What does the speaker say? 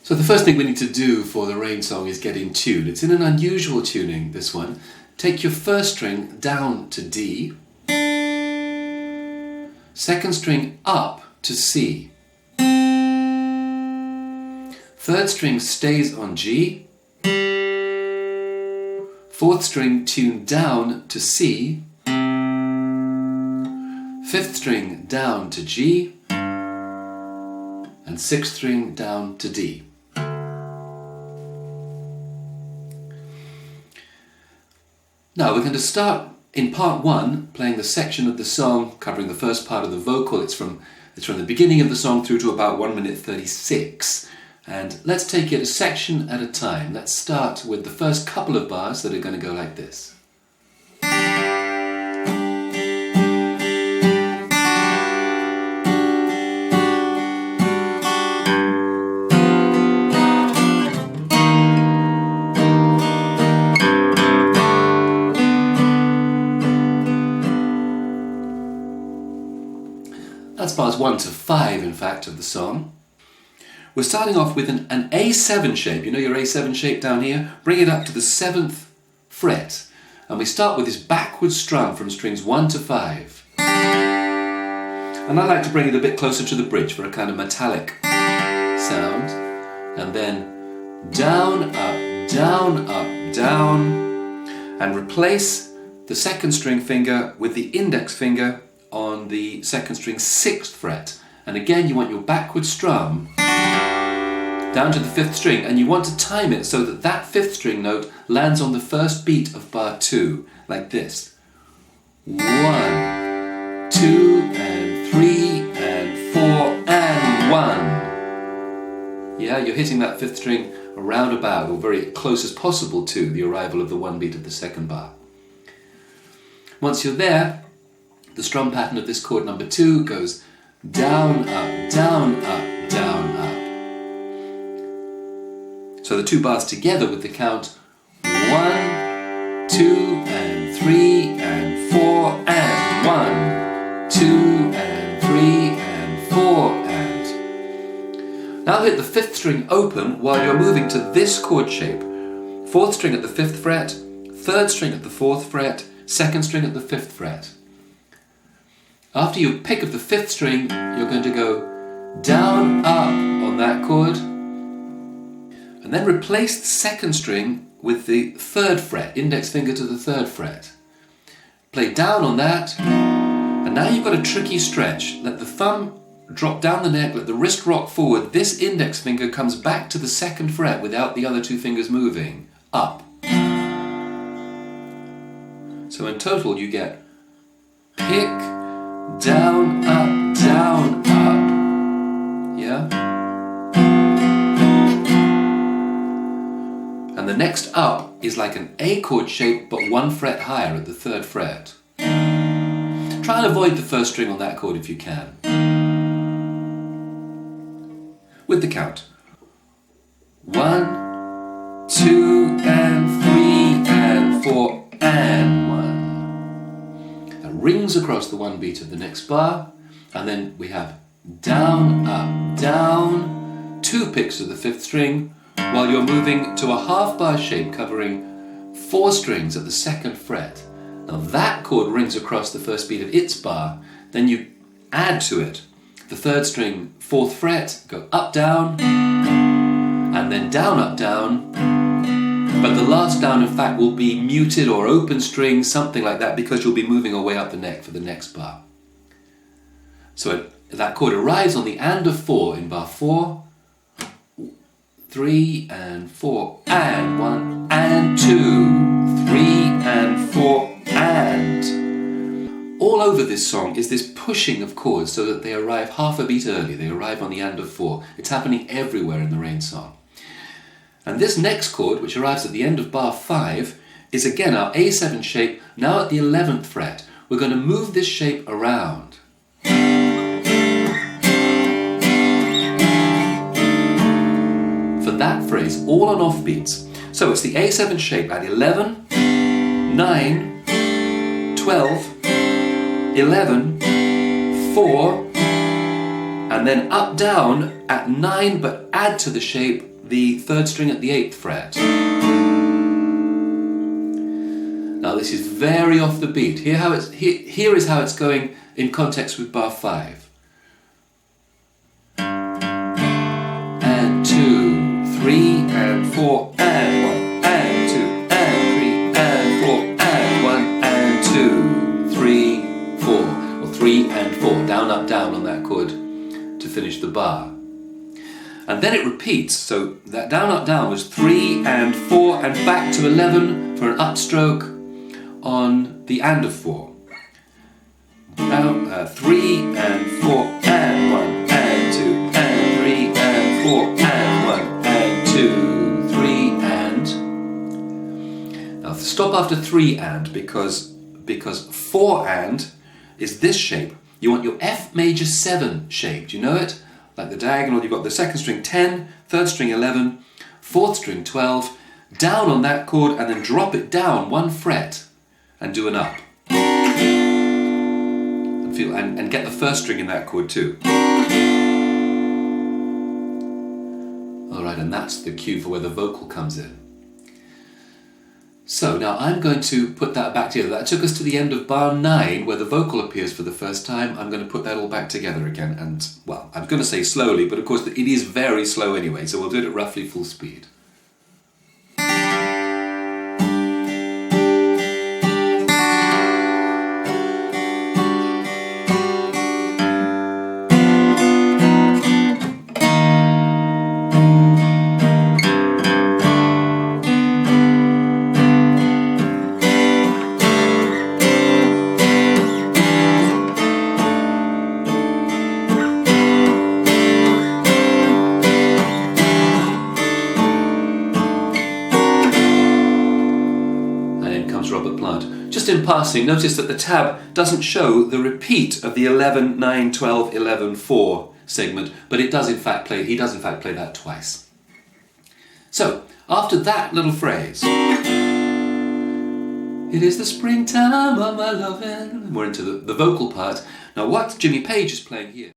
So the first thing we need to do for the rain song is get in tune. It's in an unusual tuning, this one. Take your first string down to D, second string up to C, third string stays on G, fourth string tuned down to C, fifth string down to G, and sixth string down to D. Now we're going to start in part one, playing the section of the song covering the first part of the vocal. It's from the beginning of the song through to about 1 minute 36. And let's take it a section at a time. Let's start with the first couple of bars that are going to go like this. That's bars 1 to 5, in fact, of the song. We're starting off with an A7 shape. You know your A7 shape down here? Bring it up to the 7th fret. And we start with this backward strum from strings 1 to 5. And I like to bring it a bit closer to the bridge for a kind of metallic sound. And then down, up, down, up, down. And replace the second string finger with the index finger on the second string 6th fret. And again, you want your backward strum down to the 5th string, and you want to time it so that that 5th string note lands on the first beat of bar 2, like this. 1, 2, and 3, and 4, and 1. Yeah, you're hitting that 5th string around about, or very close as possible to the arrival of the 1 beat of the second bar. Once you're there, the strum pattern of this chord number 2 goes down, up, down, up, down, up. So the 2 bars together with the count 1, 2, and 3, and 4, and 1, 2, and 3, and 4, and. Now hit the 5th string open while you're moving to this chord shape. 4th string at the 5th fret, 3rd string at the 4th fret, 2nd string at the 5th fret. After you pick up the 5th string, you're going to go down, up on that chord, and then replace the 2nd string with the 3rd fret, index finger to the 3rd fret. Play down on that, and now you've got a tricky stretch. Let the thumb drop down the neck, let the wrist rock forward. This index finger comes back to the 2nd fret without the other 2 fingers moving, up. So in total you get pick, down, up, yeah? And the next up is like an A chord shape, but 1 fret higher at the 3rd fret. Try and avoid the 1st string on that chord if you can. With the count. 1, 2, and 3, and 4, and 1. Rings across the 1 beat of the next bar, and then we have down, up, down, 2 picks of the 5th string, while you're moving to a half bar shape covering 4 strings at the 2nd fret. Now that chord rings across the first beat of its bar, then you add to it the 3rd string, 4th fret, go up, down, and then down, up, down. But the last down, in fact, will be muted or open string, something like that, because you'll be moving away up the neck for the next bar. So that chord arrives on the and of 4 in bar 4, 3, and 4, and 1, and 2, 3, and 4, and. All over this song is this pushing of chords so that they arrive half a beat early. They arrive on the and of 4. It's happening everywhere in the rain song. And this next chord, which arrives at the end of bar 5, is again our A7 shape, now at the 11th fret. We're going to move this shape around. For that phrase, all on off beats. So it's the A7 shape at 11, 9, 12, 11, 4, and then up down at 9, but add to the shape the third string at the 8th fret. Now this is very off the beat. Here is how it's going in context with bar 5. And 2, 3, and 4, and 1, and 2, and 3, and 4, and 1, and 2, 3, 4. Or 3 and 4, down, up, down on that chord to finish the bar. And then it repeats, so that down, up, down was 3 and 4, and back to 11 for an upstroke on the and of 4. Down, 3 and 4, and 1, and 2, and 3, and 4, and 1, and 2, 3, and. Now stop after 3 and, because 4 and is this shape. You want your F major 7 shape, do you know it? Like the diagonal, you've got the second string 10, third string 11, fourth string 12, down on that chord and then drop it down 1 fret and do an up. And get the first string in that chord too. Alright, and that's the cue for where the vocal comes in. So now I'm going to put that back together. That took us to the end of bar 9 where the vocal appears for the first time. I'm going to put that all back together again and, well, I'm going to say slowly, but of course it is very slow anyway, so we'll do it at roughly full speed. Just in passing, notice that the tab doesn't show the repeat of the 11, 9, 12, 11, 4 segment, but it does in fact play, he does in fact play that twice. So, after that little phrase, it is the springtime of my lovin', we're into the vocal part. Now what Jimmy Page is playing here